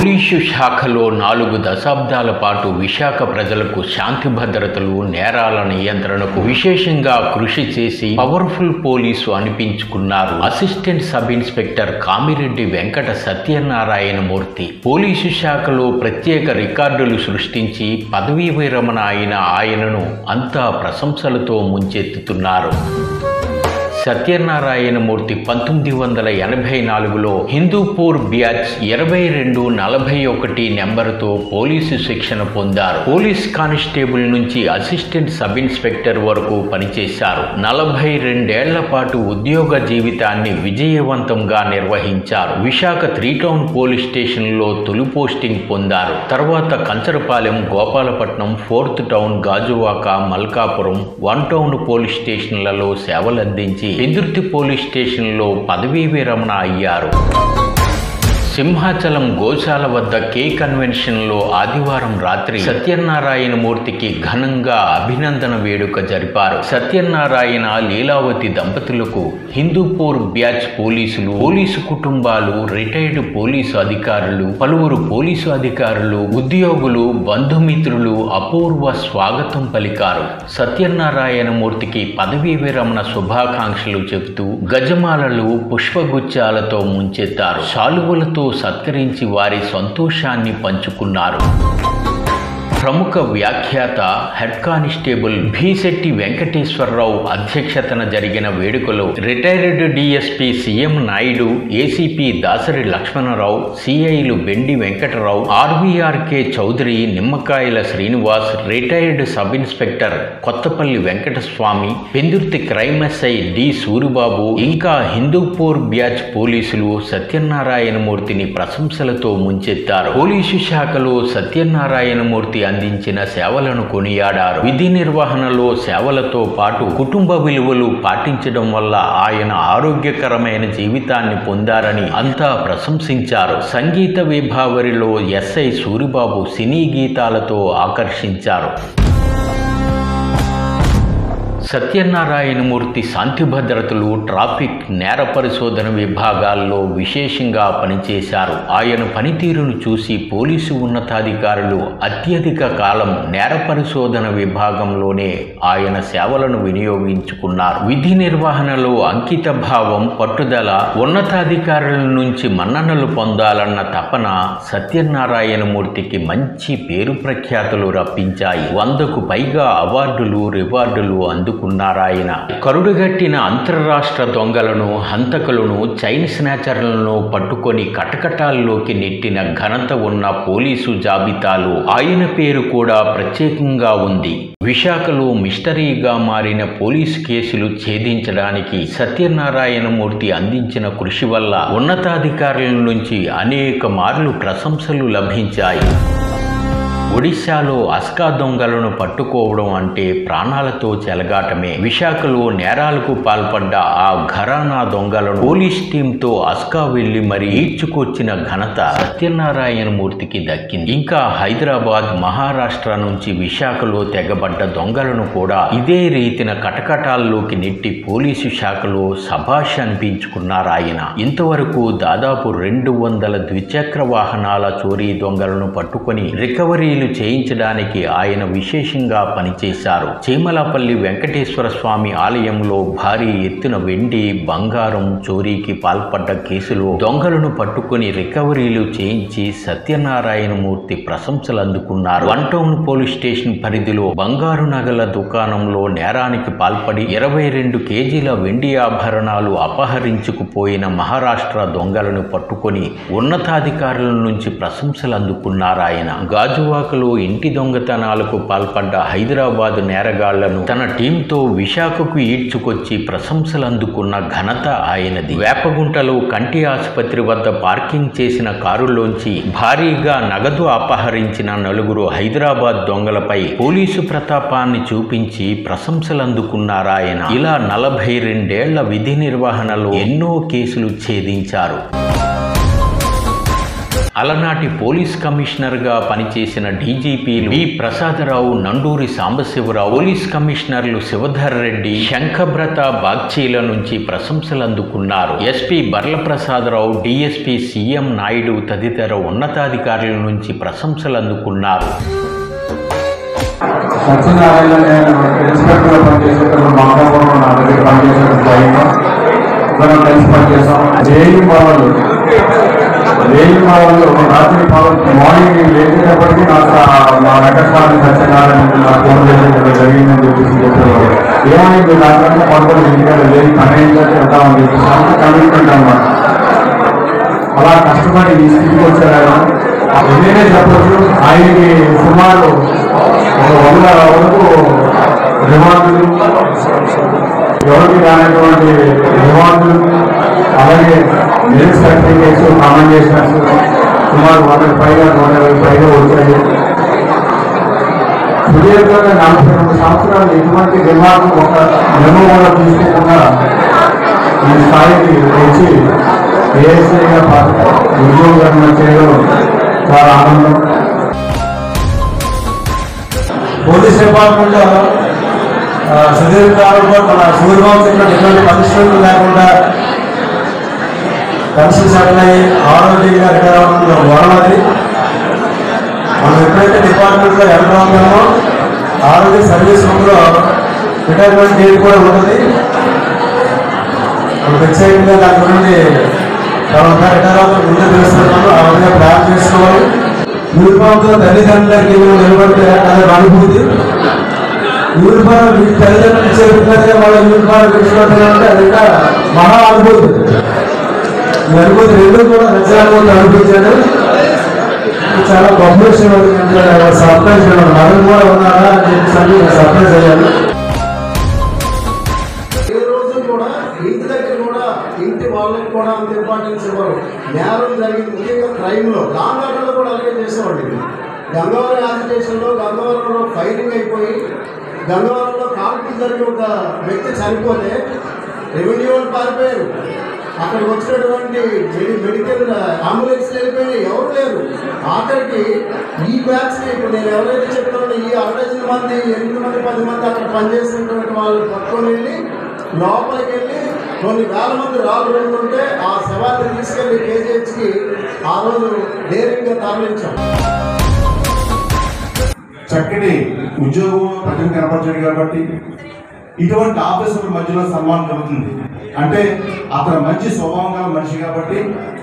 Police శాఖలో 4 దశాబ్దాల పాటు విశాఖ ప్రజలకు శాంతి భద్రతలు, నేరాల నియంత్రణకు విశేషంగా కృషి చేసి పవర్ఫుల్ పోలీసు అనిపించుకున్నారు assistant sub inspector Kamireddy Venkata Satyanarayanamurthy. Police శాఖలో ప్రత్యేక రికార్డులు సృష్టించి పదవీ విరమణ అయిన ఆయనను అంతా ప్రశంసలతో ముంచెత్తుతున్నారు. సత్యనారాయణమూర్తి 1984లో హిందూపూర్ బ్యాచ్ 2241 నెంబరుతో పోలీసు శిక్షణ పొందారు. పోలీస్ కానిస్టేబుల్ నుంచి అసిస్టెంట్ సబ్ ఇన్స్పెక్టర్ వరకు పనిచేశారు. 42 ఏళ్ల పాటు ఉద్యోగ జీవితాన్ని విజయవంతంగా నిర్వహించారు. విశాఖ 3 టౌన్ పోలీస్ స్టేషన్లో తొలి పోస్టింగ్ పొందారు. తర్వాత Kancharapalem, Gopalapatnam, 4th town, Gajuwaka, Malkapuram, 1 town police స్టేషన్లలో సేవలందించి పెందుర్తి పోలీస్ స్టేషన్లో పదవీ విరమణ అయ్యారు. సింహాచలం గోశాల వద్ద కే కన్వెన్షన్లో ఆదివారం రాత్రి సత్యనారాయణమూర్తికి ఘనంగా అభినందన వేడుక జరిపారు. సత్యనారాయణ, లీలావతి దంపతులకు హిందూపూర్ బ్యాచ్ పోలీసులు, పోలీసు కుటుంబాలు, రిటైర్డ్ పోలీసు అధికారులు, పలువురు పోలీసు అధికారులు, ఉద్యోగులు, బంధుమిత్రులు అపూర్వ స్వాగతం పలికారు. సత్యనారాయణమూర్తికి పదవీ విరమణ శుభాకాంక్షలు చెబుతూ గజమాలలు, పుష్పగుచ్చాలతో ముంచెత్తారు. శాలువలతో సత్కరించి వారి సంతోషాన్ని పంచుకున్నారు. ప్రముఖ వ్యాఖ్యాత హెడ్ కానిస్టేబుల్ భీశెట్టి వెంకటేశ్వరరావు అధ్యక్షతన జరిగిన వేడుకలో retired DSP CM Naidu, ACP Dasari Lakshmanarao, సిఐలు Bendi Venkatarao, RVRK Chowdary, Nimmakayala Srinivas, retired sub inspector Kothapalli Venkataswamy, Pendurthi crime SI D Suribabu, ఇంకా హిందూపూర్ బ్యాచ్ పోలీసులు సత్యనారాయణమూర్తిని ప్రశంసలతో ముంచెత్తారు. పోలీసు శాఖలో సత్యనారాయణమూర్తి అందించిన సేవలను కొనియాడారు. విధి నిర్వహణలో సేవలతో పాటు కుటుంబ విలువలు పాటించడం వల్ల ఆయన ఆరోగ్యకరమైన జీవితాన్ని పొందారని అంతా ప్రశంసించారు. సంగీత విభావరిలో ఎస్ఐ సూరిబాబు సినీ గీతాలతో ఆకర్షించారు. సత్యనారాయణమూర్తి శాంతి భద్రతలు, ట్రాఫిక్, నేర పరిశోధన విభాగాల్లో విశేషంగా పనిచేశారు. ఆయన పనితీరును చూసి పోలీసు ఉన్నతాధికారులు అత్యధిక కాలం నేర పరిశోధన విభాగంలోనే ఆయన సేవలను వినియోగించుకున్నారు. విధి నిర్వహణలో అంకిత భావం, పట్టుదల, ఉన్నతాధికారుల నుంచి మన్ననలు పొందాలన్న తపన సత్యనారాయణమూర్తికి మంచి పేరు ప్రఖ్యాతులు రప్పించాయి. 100కు పైగా అవార్డులు, రివార్డులు అందుకున్నారాయన. కరుడుగట్టిన అంతర్రాష్ట్ర దొంగలను, హంతకులను, చైన్ స్నాచర్లను పట్టుకొని కటకటాల్లోకి నెట్టిన ఘనత ఉన్న పోలీసు జాబితాలో ఆయన పేరు కూడా ప్రత్యేకంగా ఉంది. విశాఖలో మిస్టరీగా మారిన పోలీసు కేసులు ఛేదించడానికి సత్యనారాయణమూర్తి అందించిన కృషి వల్ల ఉన్నతాధికారుల నుంచి అనేక మార్లు ప్రశంసలు లభించాయి. ఒడిశాలో అస్కా దొంగలను పట్టుకోవడం అంటే ప్రాణాలతో చెలగాటమే. విశాఖలో నేరాలకు పాల్పడ్డ ఆ ఘరానా దొంగలను పోలీస్ టీంతో అస్కా వెళ్లి మరీ ఈడ్చుకొచ్చిన ఘనత సత్యనారాయణమూర్తికి దక్కింది. ఇంకా హైదరాబాద్, మహారాష్ట్ర నుంచి విశాఖలో తెగబడ్డ దొంగలను కూడా ఇదే రీతిన కటకటాల్లోకి నెట్టి పోలీసు శాఖలో శభాష్ అనిపించుకున్నారాయన. ఇంతవరకు దాదాపు 200 ద్విచక్ర వాహనాల చోరీ దొంగలను పట్టుకొని రికవరీ చేయించడానికి ఆయన విశేషంగా పనిచేశారు. చీమలపల్లి వెంకటేశ్వర స్వామి ఆలయంలో భారీ ఎత్తున వెండి, బంగారం చోరీకి పాల్పడ్డ కేసులో దొంగలను పట్టుకుని రికవరీలు చేయించి సత్యనారాయణమూర్తి ప్రశంసలు అందుకున్నారు. 1 టౌన్ పోలీస్ స్టేషన్ పరిధిలో బంగారు నగల దుకాణంలో నేరానికి పాల్పడి 22 కేజీల వెండి ఆభరణాలు అపహరించుకుపోయిన మహారాష్ట్ర దొంగలను పట్టుకొని ఉన్నతాధికారుల నుంచి ప్రశంసలు అందుకున్నారాయన. గాజువాక ఇంటి దొంగతనాలకు పాల్పడ్డ హైదరాబాద్ నేరగాళ్లను తన టీంతో విశాఖకు ఈడ్చుకొచ్చి ప్రశంసలు అందుకున్న ఘనత ఆయనది. వేపగుంటలో కంటి ఆసుపత్రి వద్ద పార్కింగ్ చేసిన కారులోంచి భారీగా నగదు అపహరించిన 4 హైదరాబాద్ దొంగలపై పోలీసు ప్రతాపాన్ని చూపించి ప్రశంసలు అందుకున్నారాయన. ఇలా 42 ఏళ్ల విధి నిర్వహణలో ఎన్నో కేసులు ఛేదించారు. అలనాటి పోలీస్ కమిషనర్గా పనిచేసిన డీజీపీలు వి ప్రసాదరావు, నండూరి సాంబశివరావు, పోలీస్ కమిషనర్లు శివధర్ రెడ్డి, శంఖబ్రత బాగ్చీల నుంచి ప్రశంసలు అందుకున్నారు. ఎస్పీ బర్లప్రసాదరావు, డిఎస్పీ సిఎం నాయుడు తదితర ఉన్నతాధికారుల నుంచి ప్రశంసలు అందుకున్నారు. సత్యనారాయణ ఇన్స్పెక్టర్గా పనిచేసేటప్పుడు మాట్లాడుకున్న నా దగ్గర పనిచేసేటప్పుడు మనం కలిసి పనిచేస్తాం. రేయి వాళ్ళు రాత్రి మార్నింగ్ లేచేటప్పటికీ నాకు మా వెంకటస్వామి సత్యనారాయణ నాకు ఫోన్ చేసేటప్పుడు జరిగిందని చెప్పేసి చెప్పేవారు. ఏమైంది దాంట్లో పడుకొని ఇంటికాడ లేదు కనీయంగా వెళ్తామని చెప్పేసి అంత కమిట్మెంట్ అన్నమాట. అలా కష్టపడి ఈ స్థితికి వచ్చారు. నేనే చెప్పచ్చు, ఆయనకి సుమారు 100 వరకు రివార్డులు, ఎవరికి రానటువంటి రివార్డులు, అలాగే మెరిట్ సర్టిఫికేట్స్, కామెండేషన్స్ సుమారు 100 పైగా 120 పైగా వచ్చాయి. సుదీర్ఘంగా 42 సంవత్సరాలు ఎటువంటి రివార్డు ఒక మెమో కూడా తీసుకోకుండా ఈ స్థాయికి వచ్చి ఏఎస్ఐగా ఉద్యోగం చేయడం చాలా ఆనందం. పోలీస్ డిపార్ట్మెంట్లో సుదీర్ఘకాలంలో మన సూర్యవంశంలో ఎటువంటి పరిశ్రమలు లేకుండా కలిసి సెటిల్ అయ్యి ఆరోగ్యంగా రిటైర్ అవ్వడంలో వరమది. మనం ఎప్పుడైతే డిపార్ట్మెంట్లో ఎంటర్ అవుతామో ఆరోగ్య సర్వీస్ రూమ్లో రిటైర్మెంట్ డేట్ కూడా ఉంటుంది. ప్రత్యేకంగా దాని గురించి తర్వాత రిటైర్ అవుతాం ముందే తెలుస్తున్నాము. ఆ విధంగా ప్లాన్ చేసుకోవాలి. యూనిఫామ్తో తల్లిదండ్రులకి నిలబడితే అదే అనుభూతి. యూనిఫామ్ తల్లిదండ్రులు చేరుకుంటే వాళ్ళ యూనిఫామ్ విడిచిపెట్టాలంటే అది ఇంకా మహా అనుభూతి. ఈ అనుభూతి రెండు కూడా రచనాలు అనిపించాడు. చాలా గొప్ప విషయం. సర్ప్రైజ్ మగన్ కూడా ఉన్నారా అని చెప్పి సర్ప్రైజ్ అయ్యాను. ఏ రోజు కూడా ఇంటి దగ్గర కూడా ఇంటి వాళ్ళకి కూడా అంత ఇంపార్టెన్స్ ఇవ్వరు. నేరం జరిగింది ముఖ్యంగా క్రైమ్లో లాంగ్ ఆర్డర్లో కూడా అలాగే చేసేవాళ్ళు. గంగవరం యాజిటేషన్లో గంగవరంలో ఫైరింగ్ అయిపోయి గంగవరంలో కాల్పులు జరిగి ఒక వ్యక్తి చనిపోతే రెవెన్యూ వాళ్ళు పారిపోయారు. అక్కడికి వచ్చినటువంటి మెడికల్ అంబులెన్స్ వెళ్ళిపోయినాయి, ఎవరు లేరు. ఆఖరికి ఈ బ్యాచ్ని ఇప్పుడు నేను ఎవరైతే చెప్తానో ఈ 60 మంది 8 మంది 10 మంది అక్కడ పనిచేసినటువంటి వాళ్ళు పట్టుకొని వెళ్ళి లోపలికి వెళ్ళి కొన్ని వేల మంది రాళ్ళు వెళ్తుంటే ఆ శవాన్ని తీసుకెళ్లి కేజీహెచ్కి ఆ రోజు ధైర్యంగా తరలించాం. చక్కటి ఉద్యోగం ప్రజలు కనపరచాడు కాబట్టి ఇటువంటి ఆఫీసర్ల మధ్యలో సన్మానం జరుగుతుంది. అంటే అతను మంచి స్వభావం గల మనిషి కాబట్టి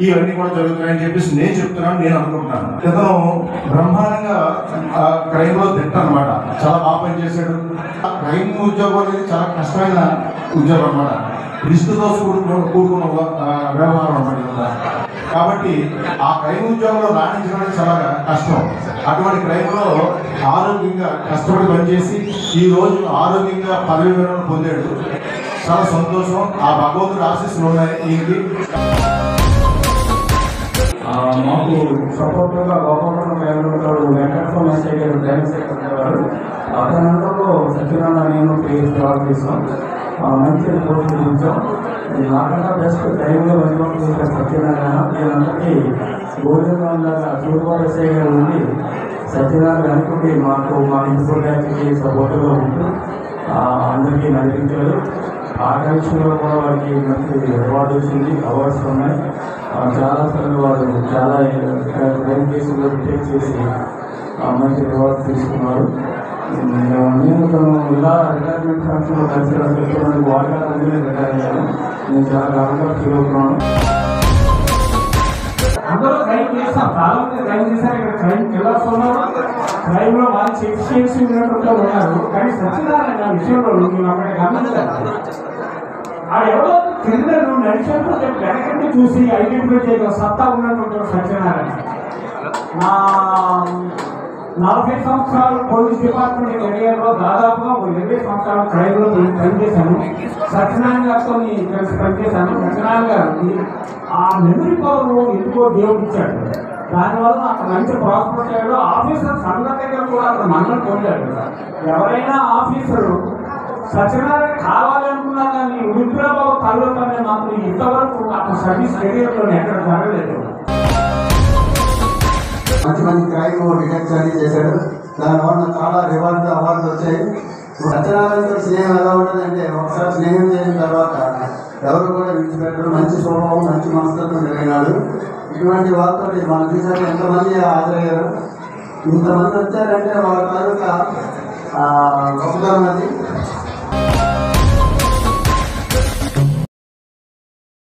ఇవన్నీ కూడా జరుగుతున్నాయని చెప్పేసి నేను చెప్తున్నాను, నేను అనుకుంటున్నాను. ఇతను బ్రహ్మాండంగా క్రైమ్లో దిట్ట అనమాట. చాలా బాగా పనిచేశాడు. క్రైమ్ ఉద్యోగం అనేది చాలా కష్టమైన ఉద్యోగం అనమాట. రిస్క్తో కూడుకున్న వ్యవహారం అనమాట. కాబట్టి ఆ క్రైమ్ ఉద్యోగంలో రాణించడానికి చాలా కష్టం. అటువంటి క్రైమ్లో ఆరోగ్యంగా కష్టపడి పనిచేసి ఈ రోజు ఆరోగ్యంగా పదవి విరమణ పొందాడు. చాలా సంతోషం. ఆ భగవంతుడి ఆశీస్సులు ఉన్నాయి ఈయనకి. మాకు సపోర్ట్గా గోపాలం వెంకటస్వామి ఎస్ఐ గారు డ్రైవింగ్ సెక్రటరీ వారు అతనందరూ సత్యనారాయణ నేను ప్రేర్ చేసాం. మంచి రిపోర్ట్లు చూసాం. నాకన్నా బెస్ట్ టైంలో వర్క్ చేసిన సత్యనారాయణ వీళ్ళందరికీ గోవిందంగా సూర్యబాబు ఎస్ఐ గారు ఉండి సత్యనారాయణ అనుకుంటే మాకు మా ఇంటి ప్రోగ్రామ్కి సపోర్ట్గా ఉంటూ అందరికీ నడిపించారు. ఆకాంక్షలో కూడా వారికి మంచి అవార్డు వచ్చింది, అవార్డ్స్ ఉన్నాయి. చాలాసార్లు వారు చాలా క్రైమ్ కేసుల్లో రిటైర్ చేసి మంచి అవార్డ్స్ తీసుకున్నారు. నేను ఇలా రిటైర్మెంట్ ఫంక్షన్లో కలిసి చెప్తున్నాను. వాటర్ రిటైర్ అయ్యాను. నేను చాలా గర్వంగా ఫీల్ అవుతున్నాను. అందరూ క్రైమ్ చేస్తాం, చాలా మంది క్రైమ్ చేశారు. ఇక్కడ క్రైమ్ కిల్లర్స్ ఉన్నారు, క్రైమ్ లో వాళ్ళు చేసి ఉన్నట్టు ఉన్నారు. కానీ సత్యనారాయణ విషయంలో నేను అక్కడ గమనించాను. ఆ ఎవరో క్రిమినల్ నడిచేప్పుడు వెనకంటే చూసి ఐడెంటిఫై చేయగల సత్తా ఉన్నటువంటి సత్యనారాయణ. నా 40 సంవత్సరాలు పోలీస్ డిపార్ట్మెంట్ కెరియర్లో దాదాపుగా 20 సంవత్సరాలు క్రైమ్లో నేను పనిచేశాను. సత్యనారాయణ గారితో కలిసి పనిచేశాను. సత్యనారాయణ గారికి ఆ మెమరీ పవర్ ఎందుకో దేవుడు ఇచ్చాడు. దానివల్ల అక్కడ మంచి ప్రాస్పెక్ట్ అయ్యాడు. ఆఫీసర్ సంఘం దగ్గర కూడా అక్కడ మన్నలు పొందాడు. ఎవరైనా ఆఫీసరు సత్యనారాయణ కావాలనుకున్నా కానీ విప్లబాబు తల్లులనే మాత్రం ఇంతవరకు అక్కడ సర్వీస్ కెరియర్లో ఎక్కడ జరగలేదు. మంచి మంచి క్రైమ్ డిటెక్ట్ అని చేశాడు. దానివల్ల చాలా రివార్డు అవార్డు వచ్చాయి. సత్యనారాయణతో స్నేహం ఎలా ఉంటుందంటే ఒకసారి స్నేహం చేసిన తర్వాత ఎవరు కూడా విడిచిపెట్టరు. మంచి స్వభావం, మంచి మనస్తత్వం కలిగినాడు. ఇటువంటి వాళ్ళతో మనం చూసారు ఎంతమంది హాజరయ్యారు. ఇంతమంది వచ్చారంటే వాళ్ళ తాలూకా